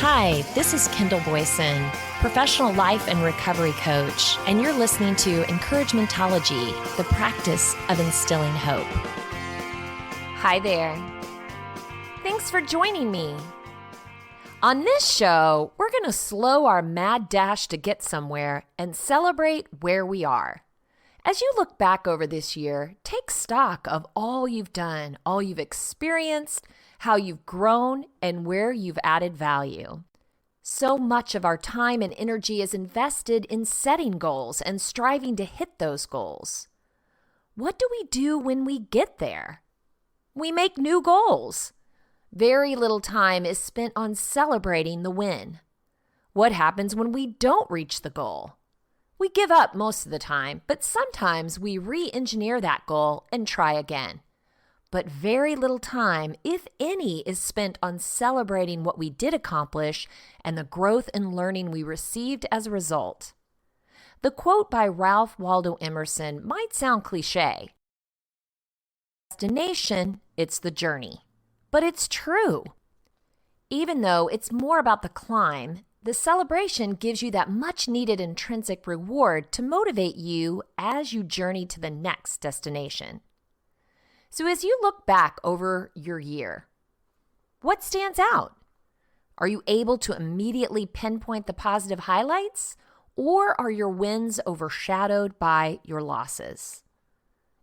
Hi, this is Kendall Boyson, professional life and recovery coach, and you're listening to Encouragementology, the practice of instilling hope. Hi there. Thanks for joining me. On this show, we're going to slow our mad dash to get somewhere and celebrate where we are. As you look back over this year, take stock of all you've done, all you've experienced, how you've grown, and where you've added value. So much of our time and energy is invested in setting goals and striving to hit those goals. What do we do when we get there? We make new goals. Very little time is spent on celebrating the win. What happens when we don't reach the goal? We give up most of the time, but sometimes we re-engineer that goal and try again. But very little time, if any, is spent on celebrating what we did accomplish and the growth and learning we received as a result. The quote by Ralph Waldo Emerson might sound cliche. Destination, it's the journey. But it's true. Even though it's more about the climb, the celebration gives you that much-needed intrinsic reward to motivate you as you journey to the next destination. So as you look back over your year, what stands out? Are you able to immediately pinpoint the positive highlights, or are your wins overshadowed by your losses?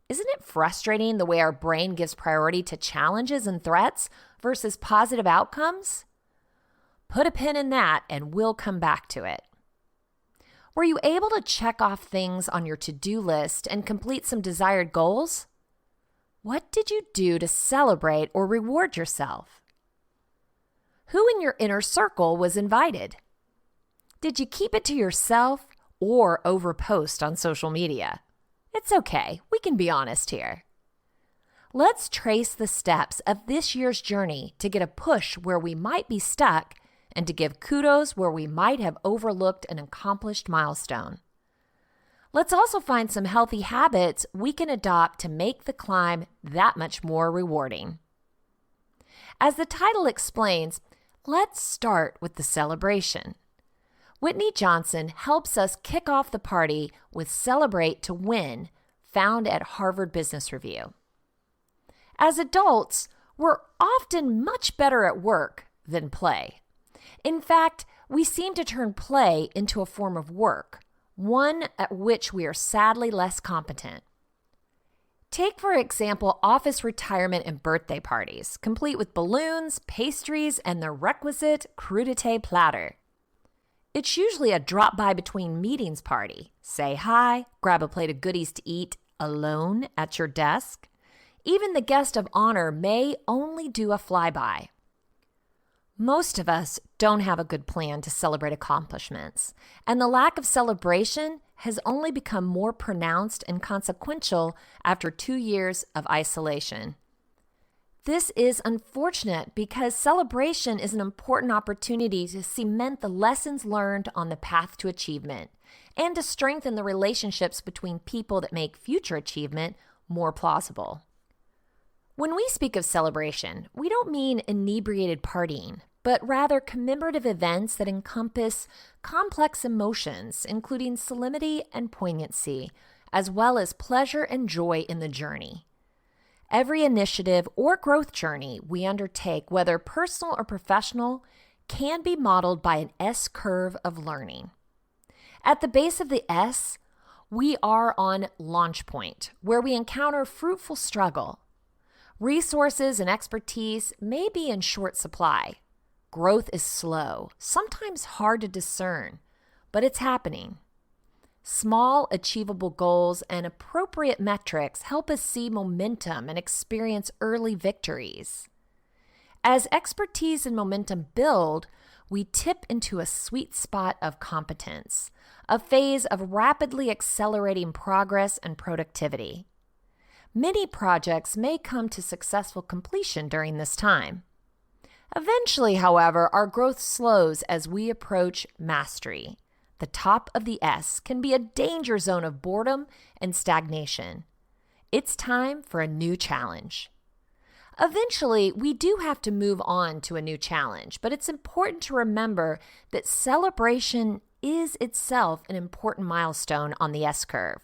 Isn't it frustrating the way our brain gives priority to challenges and threats versus positive outcomes? Put a pin in that and we'll come back to it. Were you able to check off things on your to-do list and complete some desired goals? What did you do to celebrate or reward yourself? Who in your inner circle was invited? Did you keep it to yourself or overpost on social media? It's okay, we can be honest here. Let's trace the steps of this year's journey to get a push where we might be stuck and to give kudos where we might have overlooked an accomplished milestone. Let's also find some healthy habits we can adopt to make the climb that much more rewarding. As the title explains, let's start with the celebration. Whitney Johnson helps us kick off the party with Celebrate to Win, found at Harvard Business Review. As adults, we're often much better at work than play. In fact, we seem to turn play into a form of work, one at which we are sadly less competent. Take, for example, office retirement and birthday parties, complete with balloons, pastries, and the requisite crudité platter. It's usually a drop-by between meetings party. Say hi, grab a plate of goodies to eat alone at your desk. Even the guest of honor may only do a flyby. Most of us don't have a good plan to celebrate accomplishments, and the lack of celebration has only become more pronounced and consequential after 2 years of isolation. This is unfortunate because celebration is an important opportunity to cement the lessons learned on the path to achievement and to strengthen the relationships between people that make future achievement more plausible. When we speak of celebration, we don't mean inebriated partying, but rather commemorative events that encompass complex emotions, including solemnity and poignancy, as well as pleasure and joy in the journey. Every initiative or growth journey we undertake, whether personal or professional, can be modeled by an S-curve of learning. At the base of the S, we are on launch point, where we encounter fruitful struggle. Resources and expertise may be in short supply. Growth is slow, sometimes hard to discern, but it's happening. Small, achievable goals and appropriate metrics help us see momentum and experience early victories. As expertise and momentum build, we tip into a sweet spot of competence, a phase of rapidly accelerating progress and productivity. Many projects may come to successful completion during this time. Eventually, however, our growth slows as we approach mastery. The top of the S can be a danger zone of boredom and stagnation. It's time for a new challenge. Eventually, we do have to move on to a new challenge, but it's important to remember that celebration is itself an important milestone on the S-curve,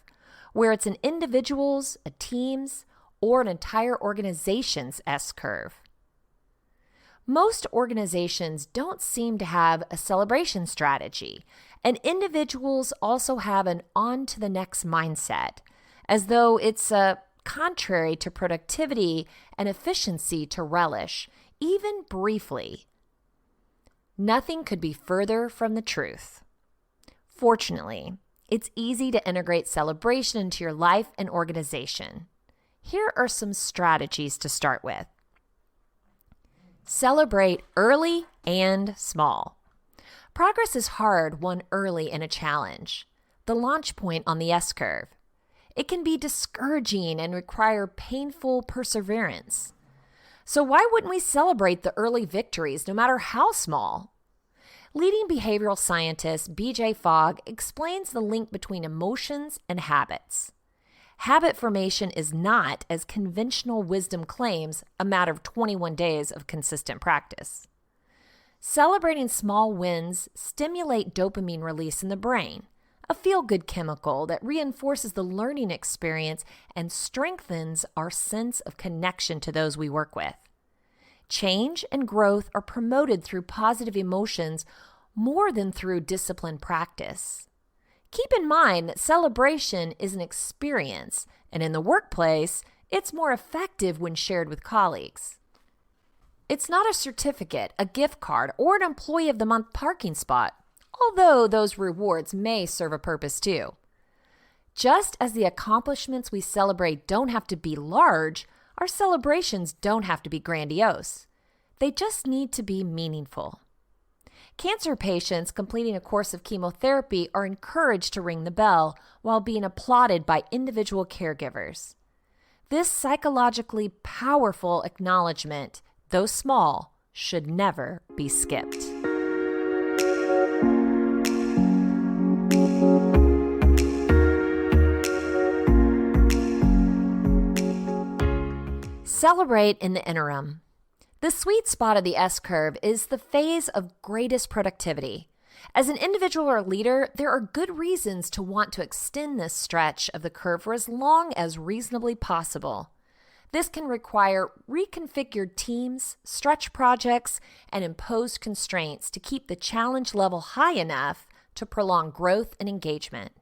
where it's an individual's, a team's, or an entire organization's S-curve. Most organizations don't seem to have a celebration strategy, and individuals also have an on-to-the-next mindset, as though it's contrary to productivity and efficiency to relish, even briefly. Nothing could be further from the truth. Fortunately, it's easy to integrate celebration into your life and organization. Here are some strategies to start with. Celebrate early and small. Progress is hard won early in a challenge, the launch point on the S-curve. It can be discouraging and require painful perseverance. So why wouldn't we celebrate the early victories, no matter how small? Leading behavioral scientist B.J. Fogg explains the link between emotions and habits. Habit formation is not, as conventional wisdom claims, a matter of 21 days of consistent practice. Celebrating small wins stimulate dopamine release in the brain, a feel-good chemical that reinforces the learning experience and strengthens our sense of connection to those we work with. Change and growth are promoted through positive emotions more than through disciplined practice. Keep in mind that celebration is an experience, and in the workplace, it's more effective when shared with colleagues. It's not a certificate, a gift card, or an Employee of the Month parking spot, although those rewards may serve a purpose too. Just as the accomplishments we celebrate don't have to be large, our celebrations don't have to be grandiose. They just need to be meaningful. Cancer patients completing a course of chemotherapy are encouraged to ring the bell while being applauded by individual caregivers. This psychologically powerful acknowledgement, though small, should never be skipped. Celebrate in the interim. The sweet spot of the S-curve is the phase of greatest productivity. As an individual or leader, there are good reasons to want to extend this stretch of the curve for as long as reasonably possible. This can require reconfigured teams, stretch projects, and imposed constraints to keep the challenge level high enough to prolong growth and engagement.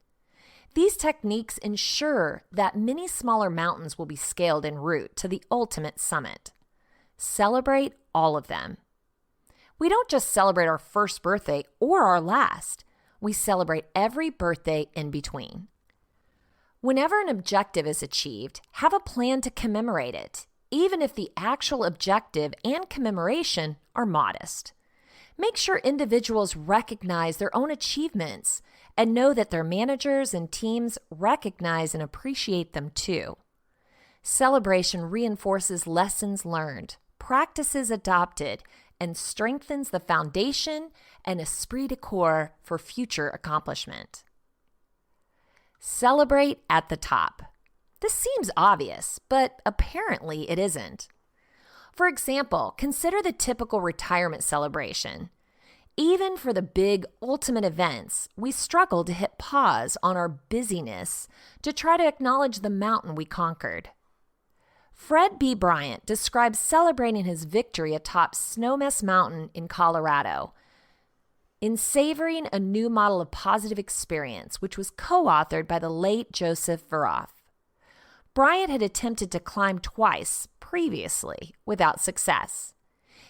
These techniques ensure that many smaller mountains will be scaled en route to the ultimate summit. Celebrate all of them. We don't just celebrate our first birthday or our last. We celebrate every birthday in between. Whenever an objective is achieved, have a plan to commemorate it, even if the actual objective and commemoration are modest. Make sure individuals recognize their own achievements and know that their managers and teams recognize and appreciate them too. Celebration reinforces lessons learned, practices adopted, and strengthens the foundation and esprit de corps for future accomplishment. Celebrate at the top. This seems obvious, but apparently it isn't. For example, consider the typical retirement celebration. Even for the big ultimate events, we struggle to hit pause on our busyness to try to acknowledge the mountain we conquered. Fred B. Bryant describes celebrating his victory atop Snowmass Mountain in Colorado in Savoring a New Model of Positive Experience, which was co-authored by the late Joseph Veroff. Bryant had attempted to climb twice previously without success.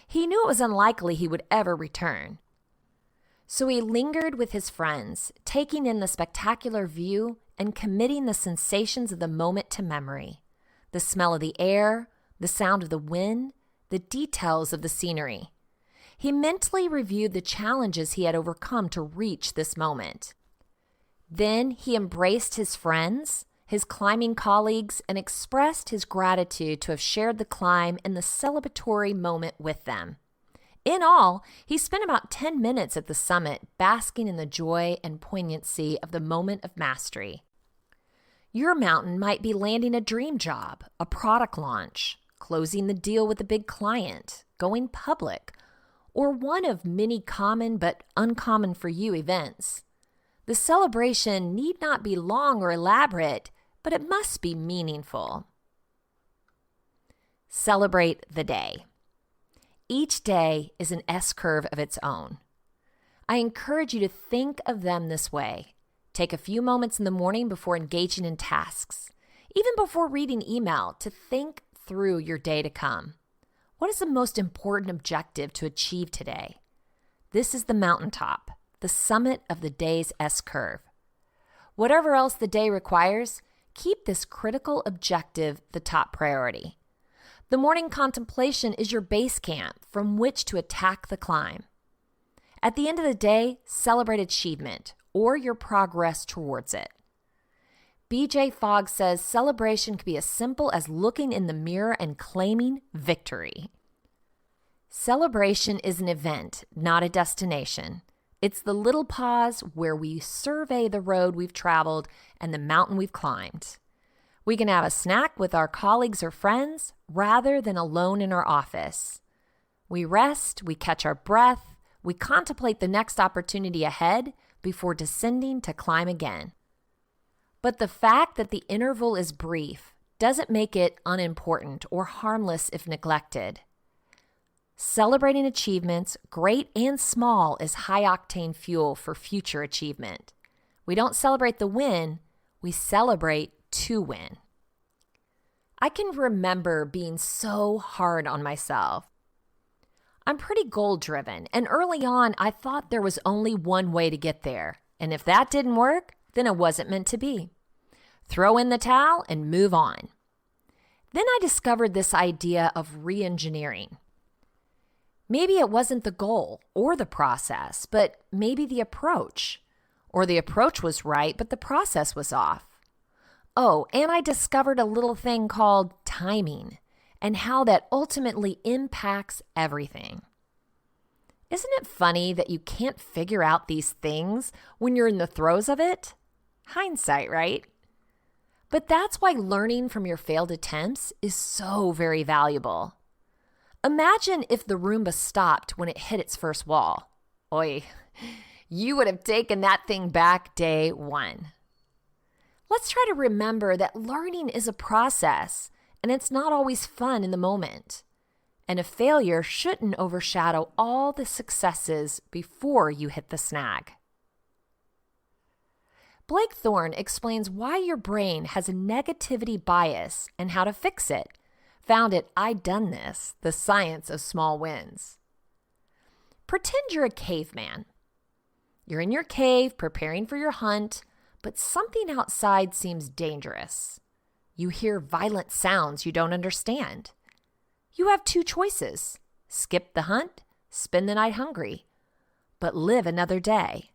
He knew it was unlikely he would ever return. So he lingered with his friends, taking in the spectacular view and committing the sensations of the moment to memory. The smell of the air, the sound of the wind, the details of the scenery. He mentally reviewed the challenges he had overcome to reach this moment. Then he embraced his friends, his climbing colleagues, and expressed his gratitude to have shared the climb and the celebratory moment with them. In all, he spent about 10 minutes at the summit basking in the joy and poignancy of the moment of mastery. Your mountain might be landing a dream job, a product launch, closing the deal with a big client, going public, or one of many common but uncommon for you events. The celebration need not be long or elaborate, but it must be meaningful. Celebrate the day. Each day is an S-curve of its own. I encourage you to think of them this way. Take a few moments in the morning before engaging in tasks, even before reading email, to think through your day to come. What is the most important objective to achieve today? This is the mountaintop, the summit of the day's S-curve. Whatever else the day requires, keep this critical objective the top priority. The morning contemplation is your base camp from which to attack the climb. At the end of the day, celebrate achievement or your progress towards it. B.J. Fogg says celebration can be as simple as looking in the mirror and claiming victory. Celebration is an event, not a destination. It's the little pause where we survey the road we've traveled and the mountain we've climbed. We can have a snack with our colleagues or friends rather than alone in our office. We rest, we catch our breath, we contemplate the next opportunity ahead before descending to climb again. But the fact that the interval is brief doesn't make it unimportant or harmless if neglected. Celebrating achievements, great and small, is high-octane fuel for future achievement. We don't celebrate the win, we celebrate to win. I can remember being so hard on myself. I'm pretty goal-driven, and early on I thought there was only one way to get there, and if that didn't work, then it wasn't meant to be. Throw in the towel and move on. Then I discovered this idea of re-engineering. Maybe it wasn't the goal or the process, but maybe the approach. Or the approach was right, but the process was off. Oh, and I discovered a little thing called timing and how that ultimately impacts everything. Isn't it funny that you can't figure out these things when you're in the throes of it? Hindsight, right? But that's why learning from your failed attempts is so very valuable. Imagine if the Roomba stopped when it hit its first wall. Oy, you would have taken that thing back day one. Let's try to remember that learning is a process, and it's not always fun in the moment. And a failure shouldn't overshadow all the successes before you hit the snag. Blake Thorne explains why your brain has a negativity bias and how to fix it, found at I Done This, The Science of Small Wins. Pretend you're a caveman. You're in your cave preparing for your hunt, but something outside seems dangerous. You hear violent sounds you don't understand. You have two choices: skip the hunt, spend the night hungry, but live another day,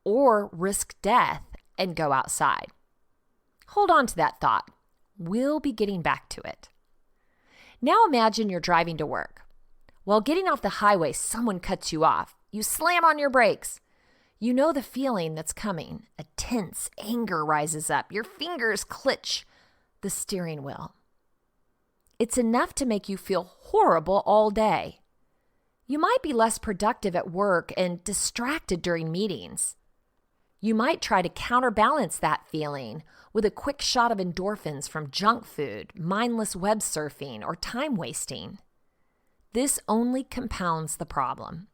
or risk death and go outside. Hold on to that thought. We'll be getting back to it. Now imagine you're driving to work. While getting off the highway, someone cuts you off. You slam on your brakes. You know the feeling that's coming. A tense anger rises up. Your fingers clutch the steering wheel. It's enough to make you feel horrible all day. You might be less productive at work and distracted during meetings. You might try to counterbalance that feeling with a quick shot of endorphins from junk food, mindless web surfing, or time wasting. This only compounds the problem.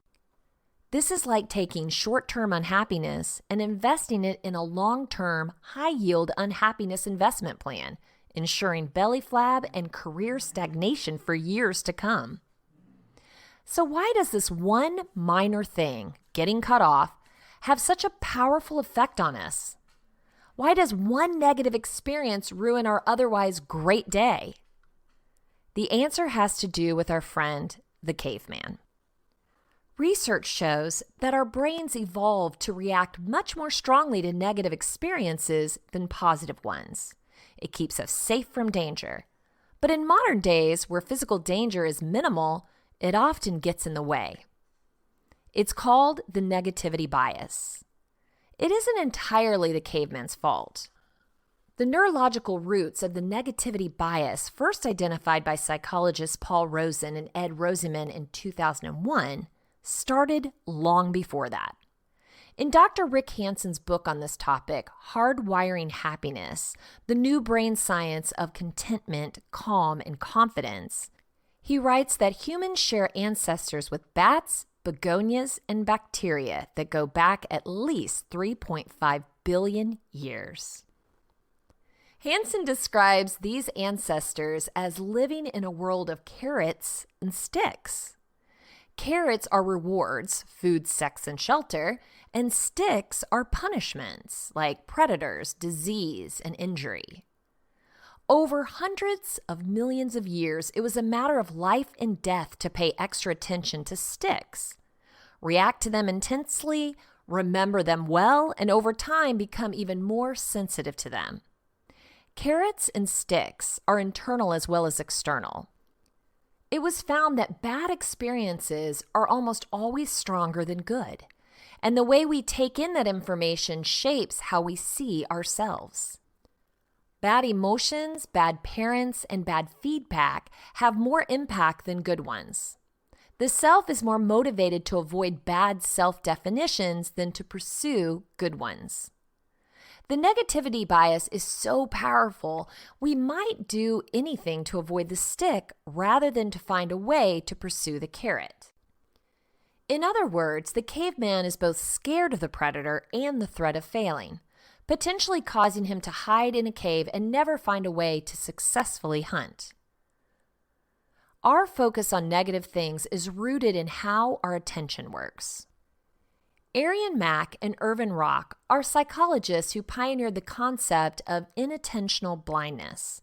This is like taking short-term unhappiness and investing it in a long-term, high-yield unhappiness investment plan, ensuring belly flab and career stagnation for years to come. So why does this one minor thing, getting cut off, have such a powerful effect on us? Why does one negative experience ruin our otherwise great day? The answer has to do with our friend, the caveman. Research shows that our brains evolved to react much more strongly to negative experiences than positive ones. It keeps us safe from danger. But in modern days, where physical danger is minimal, it often gets in the way. It's called the negativity bias. It isn't entirely the caveman's fault. The neurological roots of the negativity bias, first identified by psychologists Paul Rosen and Ed Roseman in 2001, started long before that. In Dr. Rick Hanson's book on this topic, Hardwiring Happiness, The New Brain Science of Contentment, Calm, and Confidence, he writes that humans share ancestors with bats, begonias, and bacteria that go back at least 3.5 billion years. Hanson describes these ancestors as living in a world of carrots and sticks. Carrots are rewards, food, sex, and shelter, and sticks are punishments like predators, disease, and injury. Over hundreds of millions of years, it was a matter of life and death to pay extra attention to sticks, react to them intensely, remember them well, and over time become even more sensitive to them. Carrots and sticks are internal as well as external. It was found that bad experiences are almost always stronger than good, and the way we take in that information shapes how we see ourselves. Bad emotions, bad parents, and bad feedback have more impact than good ones. The self is more motivated to avoid bad self-definitions than to pursue good ones. The negativity bias is so powerful, we might do anything to avoid the stick rather than to find a way to pursue the carrot. In other words, the caveman is both scared of the predator and the threat of failing, potentially causing him to hide in a cave and never find a way to successfully hunt. Our focus on negative things is rooted in how our attention works. Arian Mack and Irvin Rock are psychologists who pioneered the concept of inattentional blindness.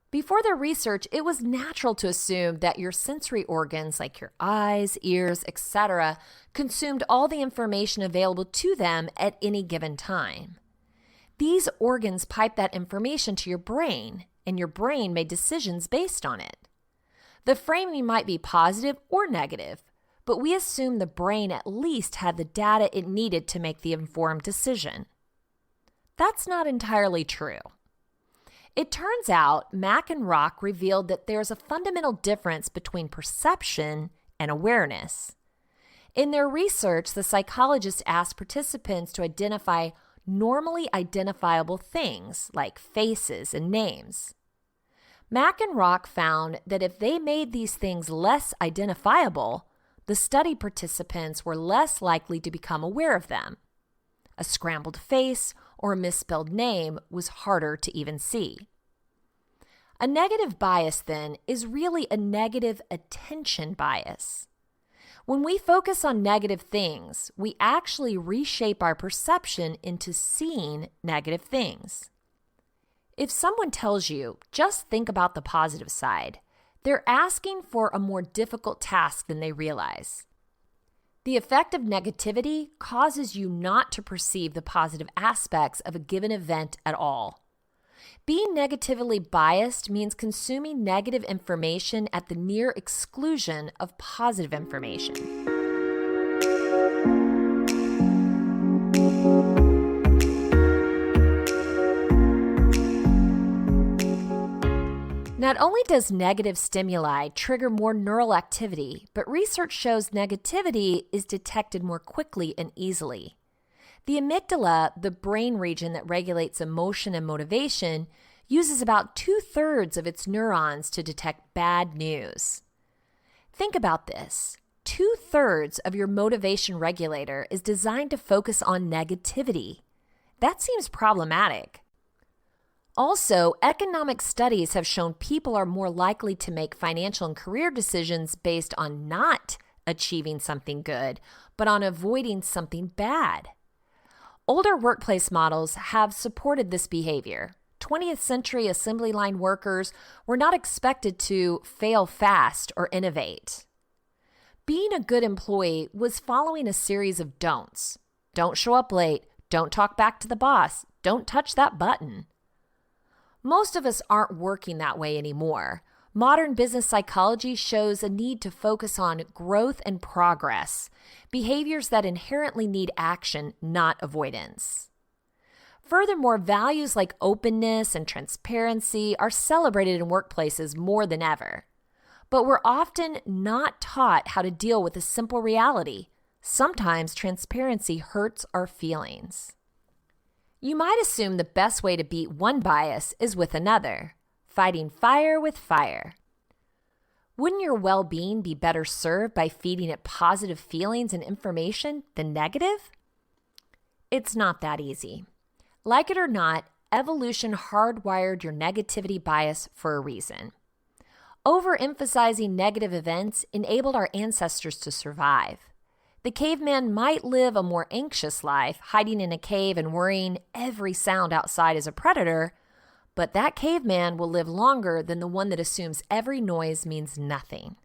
Before their research, it was natural to assume that your sensory organs, like your eyes, ears, etc., consumed all the information available to them at any given time. These organs piped that information to your brain, and your brain made decisions based on it. The framing might be positive or negative, but we assume the brain at least had the data it needed to make the informed decision. That's not entirely true. It turns out Mack and Rock revealed that there's a fundamental difference between perception and awareness. In their research, the psychologists asked participants to identify normally identifiable things like faces and names. Mack and Rock found that if they made these things less identifiable, the study participants were less likely to become aware of them. A scrambled face or a misspelled name was harder to even see. A negative bias, then, is really a negative attention bias. When we focus on negative things, we actually reshape our perception into seeing negative things. If someone tells you, just think about the positive side, they're asking for a more difficult task than they realize. The effect of negativity causes you not to perceive the positive aspects of a given event at all. Being negatively biased means consuming negative information at the near exclusion of positive information. Not only does negative stimuli trigger more neural activity, but research shows negativity is detected more quickly and easily. The amygdala, the brain region that regulates emotion and motivation, uses about 2/3 of its neurons to detect bad news. Think about this. 2/3 of your motivation regulator is designed to focus on negativity. That seems problematic. Also, economic studies have shown people are more likely to make financial and career decisions based on not achieving something good, but on avoiding something bad. Older workplace models have supported this behavior. 20th century assembly line workers were not expected to fail fast or innovate. Being a good employee was following a series of don'ts. Don't show up late. Don't talk back to the boss. Don't touch that button. Most of us aren't working that way anymore. Modern business psychology shows a need to focus on growth and progress, behaviors that inherently need action, not avoidance. Furthermore, values like openness and transparency are celebrated in workplaces more than ever. But we're often not taught how to deal with a simple reality. Sometimes transparency hurts our feelings. You might assume the best way to beat one bias is with another, fighting fire with fire. Wouldn't your well-being be better served by feeding it positive feelings and information than negative? It's not that easy. Like it or not, evolution hardwired your negativity bias for a reason. Overemphasizing negative events enabled our ancestors to survive. The caveman might live a more anxious life, hiding in a cave and worrying every sound outside is a predator, but that caveman will live longer than the one that assumes every noise means nothing.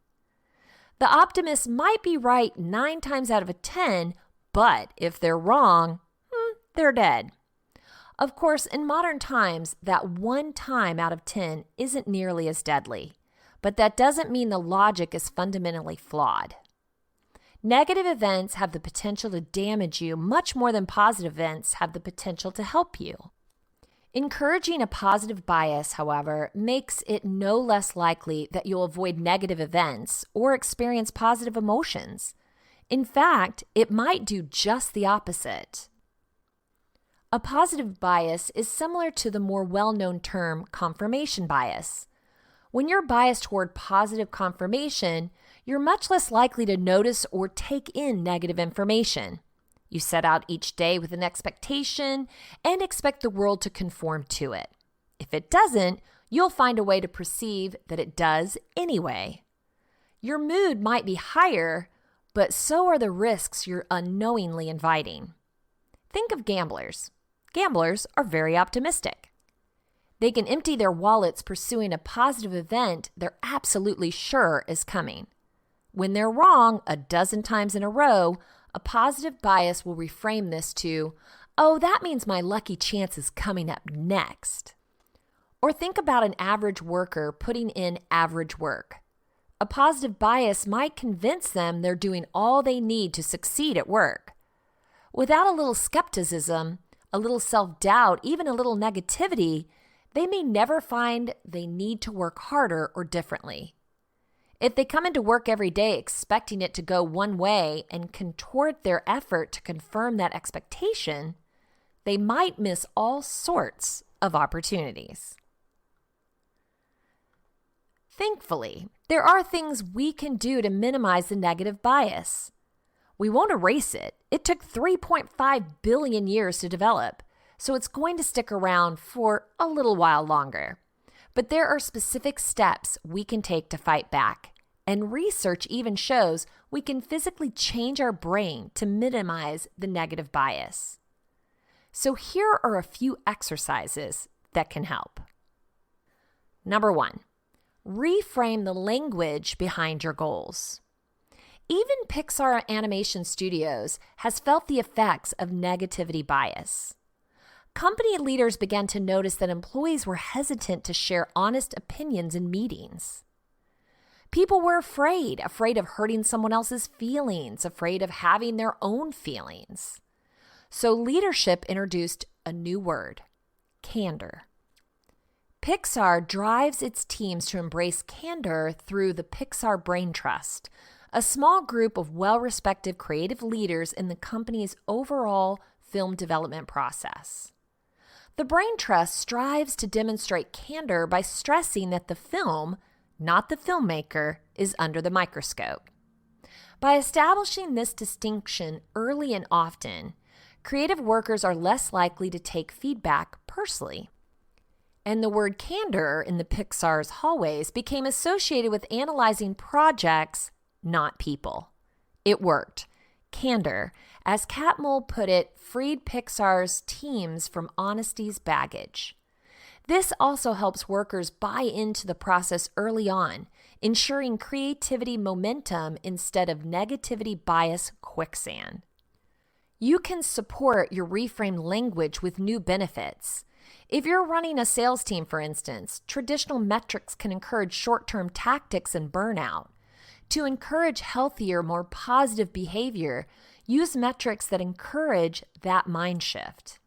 The optimist might be right 9 times out of 10, but if they're wrong, they're dead. Of course, in modern times, that 1 time out of 10 isn't nearly as deadly, but that doesn't mean the logic is fundamentally flawed. Negative events have the potential to damage you much more than positive events have the potential to help you. Encouraging a positive bias, however, makes it no less likely that you'll avoid negative events or experience positive emotions. In fact, it might do just the opposite. A positive bias is similar to the more well-known term confirmation bias. When you're biased toward positive confirmation, you're much less likely to notice or take in negative information. You set out each day with an expectation and expect the world to conform to it. If it doesn't, you'll find a way to perceive that it does anyway. Your mood might be higher, but so are the risks you're unknowingly inviting. Think of gamblers. Gamblers are very optimistic. They can empty their wallets pursuing a positive event they're absolutely sure is coming. When they're wrong a dozen times in a row, a positive bias will reframe this to, "Oh, that means my lucky chance is coming up next." Or think about an average worker putting in average work. A positive bias might convince them they're doing all they need to succeed at work. Without a little skepticism, a little self-doubt, even a little negativity, they may never find they need to work harder or differently. If they come into work every day expecting it to go one way and contort their effort to confirm that expectation, they might miss all sorts of opportunities. Thankfully, there are things we can do to minimize the negative bias. We won't erase it. It took 3.5 billion years to develop, so it's going to stick around for a little while longer. But there are specific steps we can take to fight back, and research even shows we can physically change our brain to minimize the negative bias. So here are a few exercises that can help. Number 1, reframe the language behind your goals. Even Pixar Animation Studios has felt the effects of negativity bias. Company leaders began to notice that employees were hesitant to share honest opinions in meetings. People were afraid of hurting someone else's feelings, afraid of having their own feelings. So leadership introduced a new word, candor. Pixar drives its teams to embrace candor through the Pixar Brain Trust, a small group of well-respected creative leaders in the company's overall film development process. The Brain Trust strives to demonstrate candor by stressing that the film, not the filmmaker, is under the microscope. By establishing this distinction early and often, creative workers are less likely to take feedback personally. And the word candor in the Pixar's hallways became associated with analyzing projects, not people. It worked. Candor, as Catmull put it, freed Pixar's teams from honesty's baggage. This also helps workers buy into the process early on, ensuring creativity momentum instead of negativity bias quicksand. You can support your reframed language with new benefits. If you're running a sales team, for instance, traditional metrics can encourage short-term tactics and burnout. To encourage healthier, more positive behavior, use metrics that encourage that mind shift.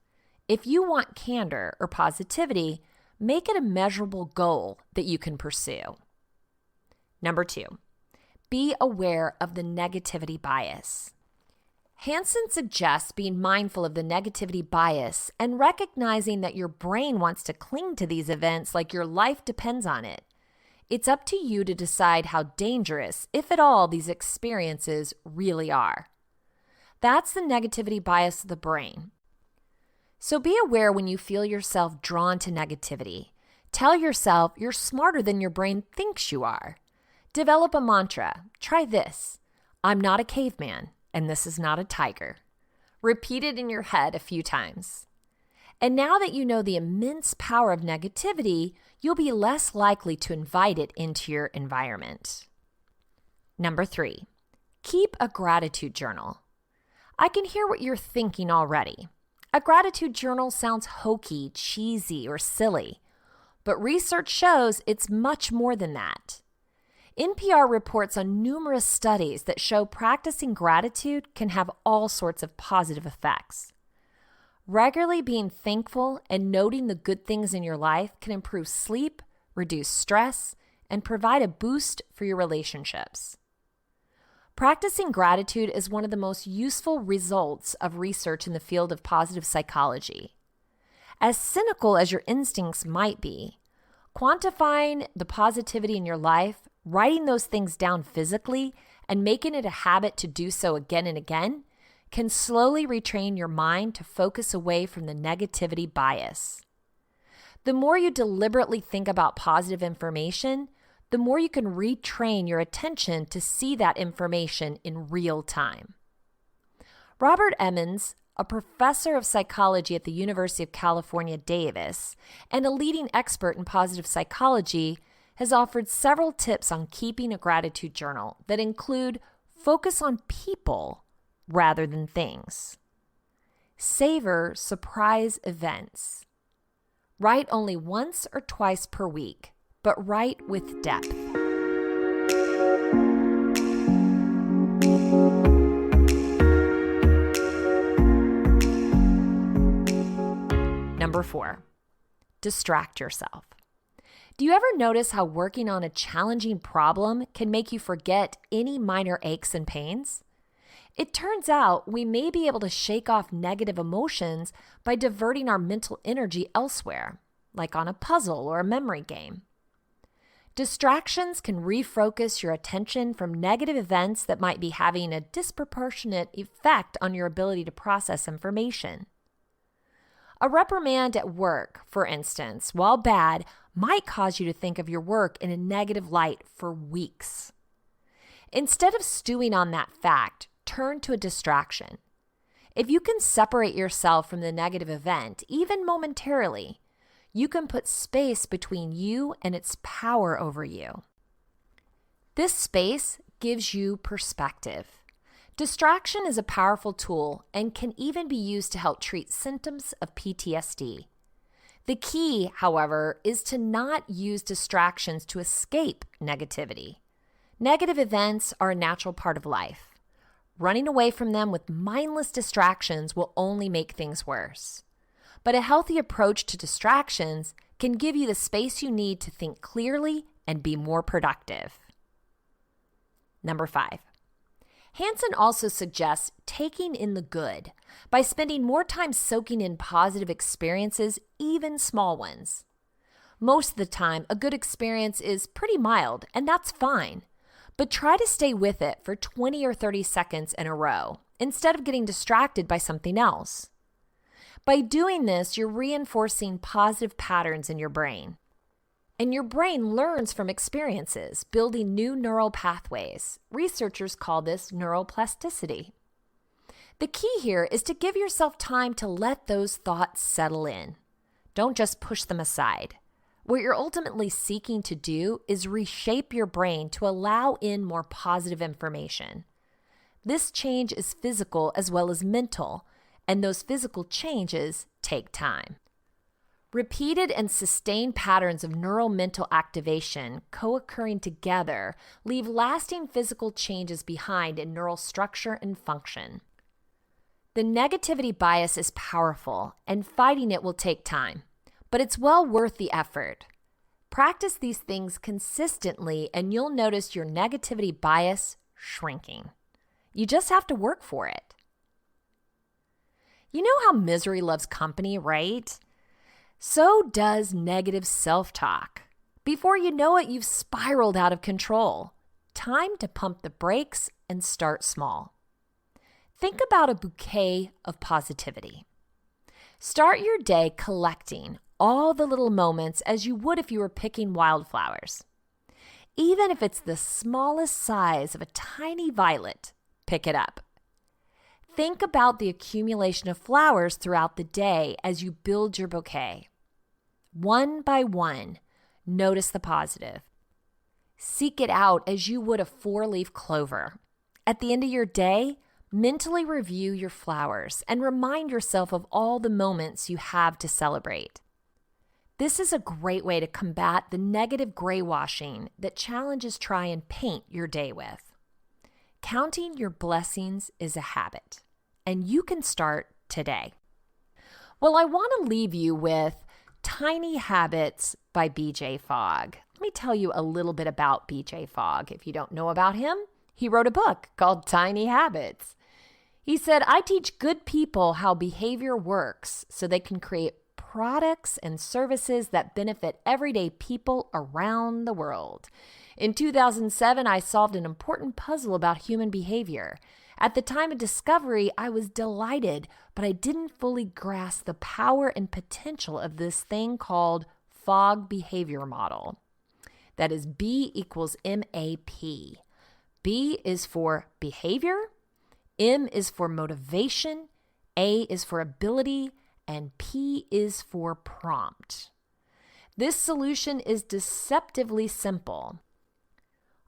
If you want candor or positivity, make it a measurable goal that you can pursue. Number 2, be aware of the negativity bias. Hansen suggests being mindful of the negativity bias and recognizing that your brain wants to cling to these events like your life depends on it. It's up to you to decide how dangerous, if at all, these experiences really are. That's the negativity bias of the brain. So be aware when you feel yourself drawn to negativity. Tell yourself you're smarter than your brain thinks you are. Develop a mantra. Try this. I'm not a caveman, and this is not a tiger. Repeat it in your head a few times. And now that you know the immense power of negativity, you'll be less likely to invite it into your environment. Number 3, keep a gratitude journal. I can hear what you're thinking already. A gratitude journal sounds hokey, cheesy, or silly, but research shows it's much more than that. NPR reports on numerous studies that show practicing gratitude can have all sorts of positive effects. Regularly being thankful and noting the good things in your life can improve sleep, reduce stress, and provide a boost for your relationships. Practicing gratitude is one of the most useful results of research in the field of positive psychology. As cynical as your instincts might be, quantifying the positivity in your life, writing those things down physically, and making it a habit to do so again and again can slowly retrain your mind to focus away from the negativity bias. The more you deliberately think about positive information, the more you can retrain your attention to see that information in real time. Robert Emmons, a professor of psychology at the University of California, Davis, and a leading expert in positive psychology, has offered several tips on keeping a gratitude journal that include focus on people rather than things. Savor surprise events. Write only once or twice per week, but write with depth. Number 4, distract yourself. Do you ever notice how working on a challenging problem can make you forget any minor aches and pains? It turns out we may be able to shake off negative emotions by diverting our mental energy elsewhere, like on a puzzle or a memory game. Distractions can refocus your attention from negative events that might be having a disproportionate effect on your ability to process information. A reprimand at work, for instance, while bad, might cause you to think of your work in a negative light for weeks. Instead of stewing on that fact, turn to a distraction. If you can separate yourself from the negative event, even momentarily, you can put space between you and its power over you. This space gives you perspective. Distraction is a powerful tool and can even be used to help treat symptoms of PTSD. The key, however, is to not use distractions to escape negativity. Negative events are a natural part of life. Running away from them with mindless distractions will only make things worse. But a healthy approach to distractions can give you the space you need to think clearly and be more productive. Number 5. Hansen also suggests taking in the good by spending more time soaking in positive experiences, even small ones. Most of the time, a good experience is pretty mild, and that's fine. But try to stay with it for 20 or 30 seconds in a row, instead of getting distracted by something else. By doing this, you're reinforcing positive patterns in your brain. And your brain learns from experiences, building new neural pathways. Researchers call this neuroplasticity. The key here is to give yourself time to let those thoughts settle in. Don't just push them aside. What you're ultimately seeking to do is reshape your brain to allow in more positive information. This change is physical as well as mental, and those physical changes take time. Repeated and sustained patterns of neuromental activation co-occurring together leave lasting physical changes behind in neural structure and function. The negativity bias is powerful, and fighting it will take time, but it's well worth the effort. Practice these things consistently, and you'll notice your negativity bias shrinking. You just have to work for it. You know how misery loves company, right? So does negative self-talk. Before you know it, you've spiraled out of control. Time to pump the brakes and start small. Think about a bouquet of positivity. Start your day collecting all the little moments as you would if you were picking wildflowers. Even if it's the smallest size of a tiny violet, pick it up. Think about the accumulation of flowers throughout the day as you build your bouquet. One by one, notice the positive. Seek it out as you would a 4-leaf clover. At the end of your day, mentally review your flowers and remind yourself of all the moments you have to celebrate. This is a great way to combat the negative gray washing that challenges try and paint your day with. Counting your blessings is a habit, and you can start today. Well, I want to leave you with Tiny Habits by B.J. Fogg. Let me tell you a little bit about B.J. Fogg. If you don't know about him, he wrote a book called Tiny Habits. He said, "I teach good people how behavior works so they can create products and services that benefit everyday people around the world. In 2007, I solved an important puzzle about human behavior. At the time of discovery, I was delighted, but I didn't fully grasp the power and potential of this thing called Fogg behavior model." That is B equals MAP. B is for behavior, M is for motivation, A is for ability, and P is for prompt. This solution is deceptively simple.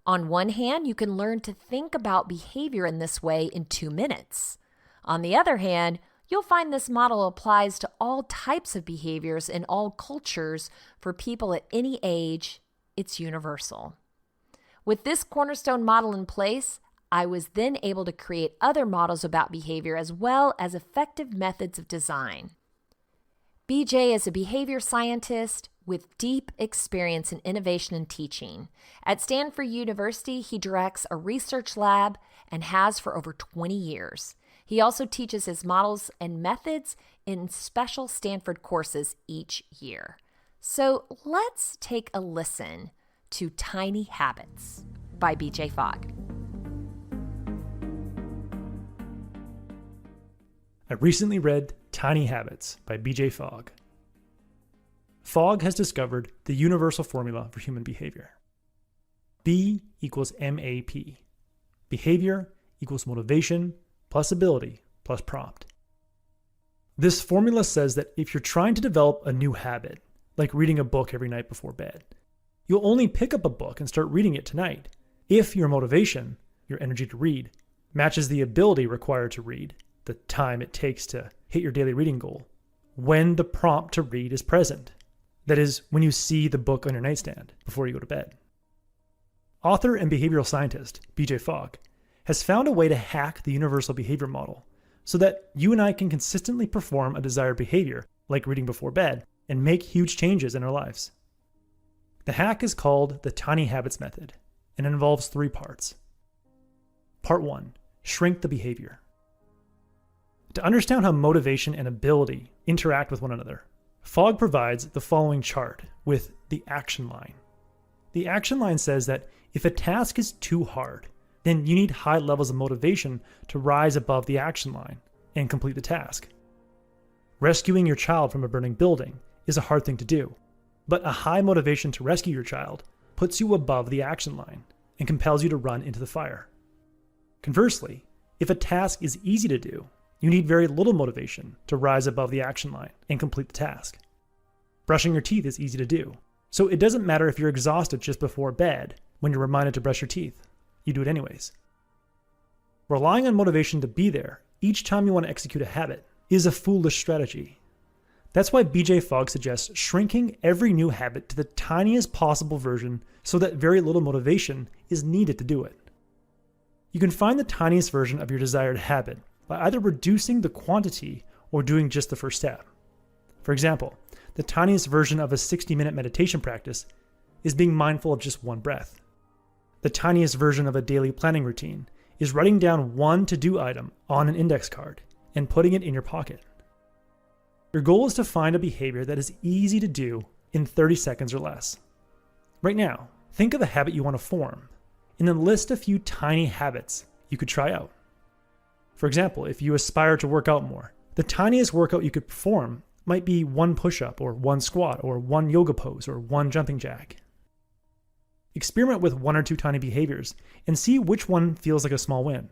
On one hand, you can learn to think about behavior in this way in 2 minutes. On the other hand, you'll find this model applies to all types of behaviors in all cultures for people at any age. It's universal. With this cornerstone model in place, I was then able to create other models about behavior as well as effective methods of design. BJ is a behavior scientist with deep experience in innovation and teaching. At Stanford University, he directs a research lab and has for over 20 years. He also teaches his models and methods in special Stanford courses each year. So let's take a listen to Tiny Habits by B.J. Fogg. I recently read Tiny Habits by B.J. Fogg. Fogg has discovered the universal formula for human behavior. B equals MAP. Behavior equals motivation plus ability plus prompt. This formula says that if you're trying to develop a new habit, like reading a book every night before bed, you'll only pick up a book and start reading it tonight if your motivation, your energy to read, matches the ability required to read, the time it takes to hit your daily reading goal, when the prompt to read is present. That is, when you see the book on your nightstand before you go to bed. Author and behavioral scientist B.J. Fogg has found a way to hack the universal behavior model so that you and I can consistently perform a desired behavior, like reading before bed, and make huge changes in our lives. The hack is called the Tiny Habits method, and it involves 3 parts. Part 1, shrink the behavior. To understand how motivation and ability interact with one another, Fogg provides the following chart with the action line. The action line says that if a task is too hard, then you need high levels of motivation to rise above the action line and complete the task. Rescuing your child from a burning building is a hard thing to do, but a high motivation to rescue your child puts you above the action line and compels you to run into the fire. Conversely, if a task is easy to do, you need very little motivation to rise above the action line and complete the task. Brushing your teeth is easy to do, so it doesn't matter if you're exhausted just before bed when you're reminded to brush your teeth. You do it anyways. Relying on motivation to be there each time you want to execute a habit is a foolish strategy. That's why B.J. Fogg suggests shrinking every new habit to the tiniest possible version so that very little motivation is needed to do it. You can find the tiniest version of your desired habit by either reducing the quantity or doing just the first step. For example, the tiniest version of a 60-minute meditation practice is being mindful of just one breath. The tiniest version of a daily planning routine is writing down one to-do item on an index card and putting it in your pocket. Your goal is to find a behavior that is easy to do in 30 seconds or less. Right now, think of a habit you want to form, and then list a few tiny habits you could try out. For example, if you aspire to work out more, the tiniest workout you could perform might be one push-up or one squat or one yoga pose or one jumping jack. Experiment with one or two tiny behaviors and see which one feels like a small win.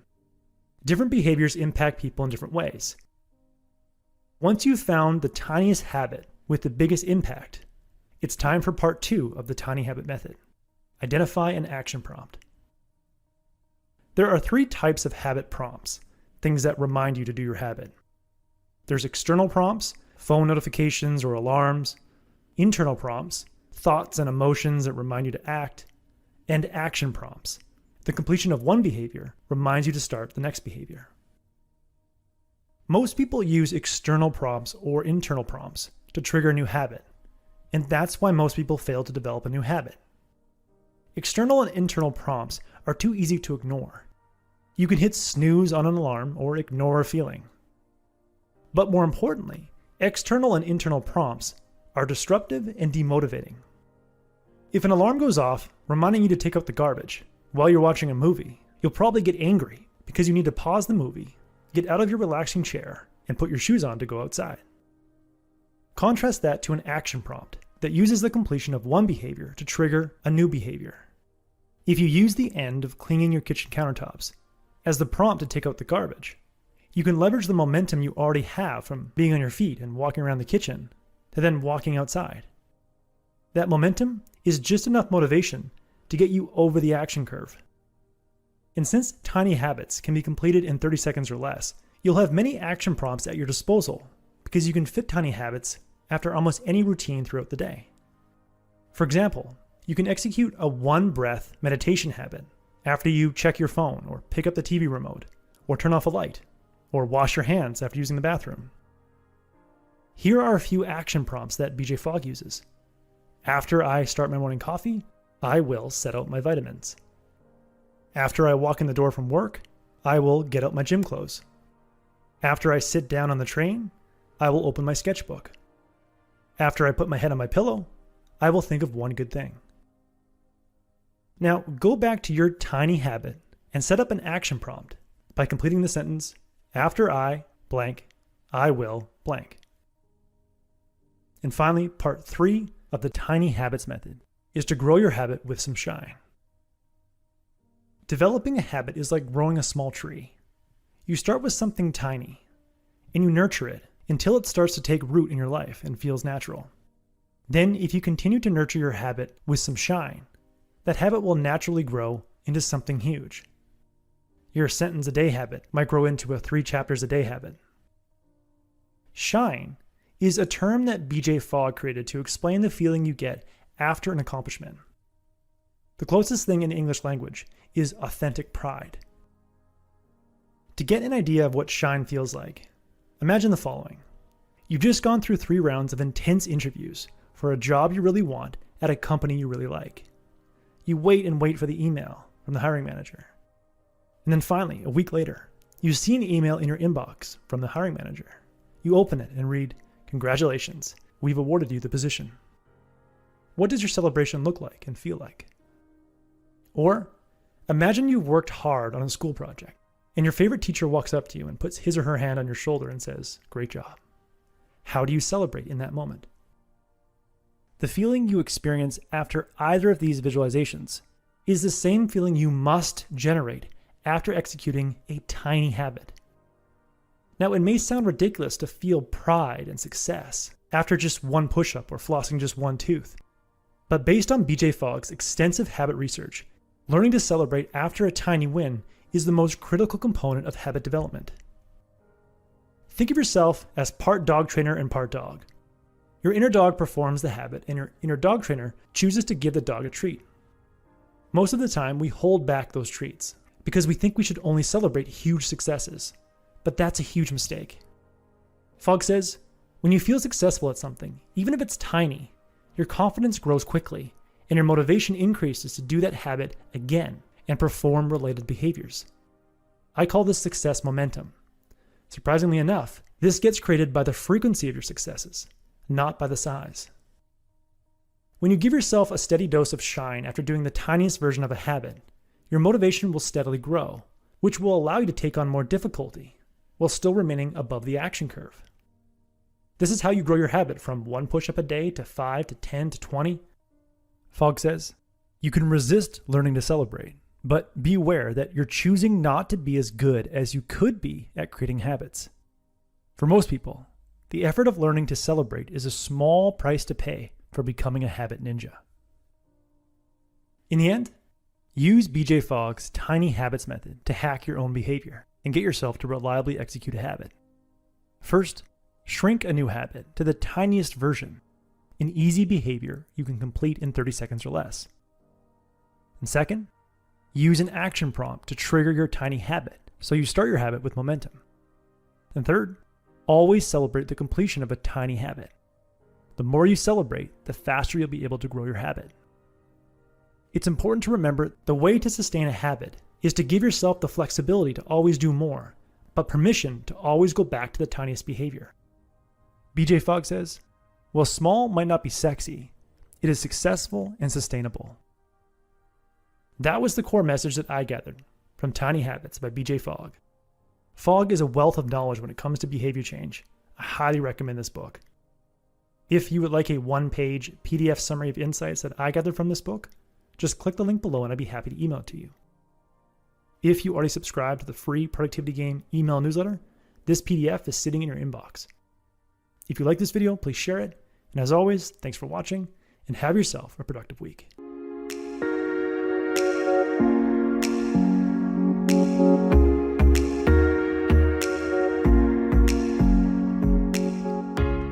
Different behaviors impact people in different ways. Once you've found the tiniest habit with the biggest impact, it's time for part 2 of the tiny habit method. Identify an action prompt. There are 3 types of habit prompts, things that remind you to do your habit. There's external prompts, phone notifications or alarms, internal prompts, thoughts and emotions that remind you to act, and action prompts. The completion of one behavior reminds you to start the next behavior. Most people use external prompts or internal prompts to trigger a new habit, and that's why most people fail to develop a new habit. External and internal prompts are too easy to ignore. You can hit snooze on an alarm or ignore a feeling. But more importantly, external and internal prompts are disruptive and demotivating. If an alarm goes off, reminding you to take out the garbage while you're watching a movie, you'll probably get angry because you need to pause the movie, get out of your relaxing chair, and put your shoes on to go outside. Contrast that to an action prompt that uses the completion of one behavior to trigger a new behavior. If you use the end of cleaning your kitchen countertops as the prompt to take out the garbage, you can leverage the momentum you already have from being on your feet and walking around the kitchen to then walking outside. That momentum is just enough motivation to get you over the action curve. And since tiny habits can be completed in 30 seconds or less, you'll have many action prompts at your disposal because you can fit tiny habits after almost any routine throughout the day. For example, you can execute a one-breath meditation habit after you check your phone or pick up the TV remote or turn off a light or wash your hands after using the bathroom. Here are a few action prompts that BJ Fogg uses. After I start my morning coffee, I will set out my vitamins. After I walk in the door from work, I will get out my gym clothes. After I sit down on the train, I will open my sketchbook. After I put my head on my pillow, I will think of one good thing. Now, go back to your tiny habit and set up an action prompt by completing the sentence, after I blank, I will blank. And finally, part 3 of the tiny habits method is to grow your habit with some shine. Developing a habit is like growing a small tree. You start with something tiny, and you nurture it until it starts to take root in your life and feels natural. Then, if you continue to nurture your habit with some shine, that habit will naturally grow into something huge. Your sentence a day habit might grow into a 3 chapters a day habit. Shine is a term that BJ Fogg created to explain the feeling you get after an accomplishment. The closest thing in the English language is authentic pride. To get an idea of what shine feels like, imagine the following. You've just gone through 3 rounds of intense interviews for a job you really want at a company you really like. You wait and wait for the email from the hiring manager. And then finally, a week later, you see an email in your inbox from the hiring manager. You open it and read, "Congratulations, we've awarded you the position." What does your celebration look like and feel like? Or imagine you've worked hard on a school project and your favorite teacher walks up to you and puts his or her hand on your shoulder and says, "Great job." How do you celebrate in that moment? The feeling you experience after either of these visualizations is the same feeling you must generate after executing a tiny habit. Now, it may sound ridiculous to feel pride and success after just one push-up or flossing just one tooth, but based on BJ Fogg's extensive habit research, learning to celebrate after a tiny win is the most critical component of habit development. Think of yourself as part dog trainer and part dog. Your inner dog performs the habit, and your inner dog trainer chooses to give the dog a treat. Most of the time, we hold back those treats because we think we should only celebrate huge successes. But that's a huge mistake. Fogg says, when you feel successful at something, even if it's tiny, your confidence grows quickly and your motivation increases to do that habit again and perform related behaviors. I call this success momentum. Surprisingly enough, this gets created by the frequency of your successes, not by the size. When you give yourself a steady dose of shine after doing the tiniest version of a habit, your motivation will steadily grow, which will allow you to take on more difficulty while still remaining above the action curve. This is how you grow your habit from 1 push-up a day to 5 to 10 to 20. Fogg says, you can resist learning to celebrate, but be aware that you're choosing not to be as good as you could be at creating habits. For most people, the effort of learning to celebrate is a small price to pay for becoming a habit ninja. In the end, use BJ Fogg's tiny habits method to hack your own behavior and get yourself to reliably execute a habit. First, shrink a new habit to the tiniest version, an easy behavior you can complete in 30 seconds or less. And second, use an action prompt to trigger your tiny habit so you start your habit with momentum. And third, always celebrate the completion of a tiny habit. The more you celebrate, the faster you'll be able to grow your habit. It's important to remember the way to sustain a habit is to give yourself the flexibility to always do more, but permission to always go back to the tiniest behavior. BJ Fogg says, while small might not be sexy, it is successful and sustainable. That was the core message that I gathered from Tiny Habits by BJ Fogg. Fogg is a wealth of knowledge when it comes to behavior change. I highly recommend this book. If you would like a one-page PDF summary of insights that I gathered from this book, just click the link below and I'd be happy to email it to you. If you already subscribe to the free Productivity Game email newsletter, this PDF is sitting in your inbox. If you like this video, please share it. And as always, thanks for watching and have yourself a productive week.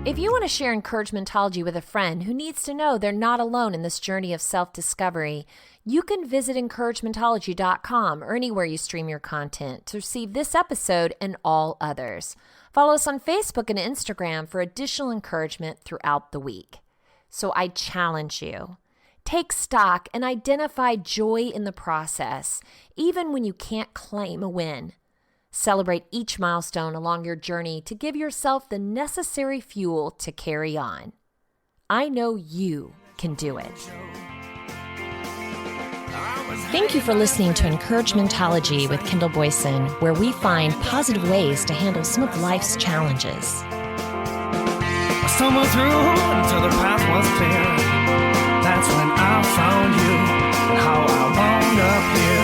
If you want to share encouragementology with a friend who needs to know they're not alone in this journey of self-discovery, you can visit encouragementology.com or anywhere you stream your content to receive this episode and all others. Follow us on Facebook and Instagram for additional encouragement throughout the week. So I challenge you. Take stock and identify joy in the process, even when you can't claim a win. Celebrate each milestone along your journey to give yourself the necessary fuel to carry on. I know you can do it. Thank you for listening to Encouragementology with Kendall Boyson, where we find positive ways to handle some of life's challenges. I stumbled through until the path was clear. That's when I found you and how I wound up here.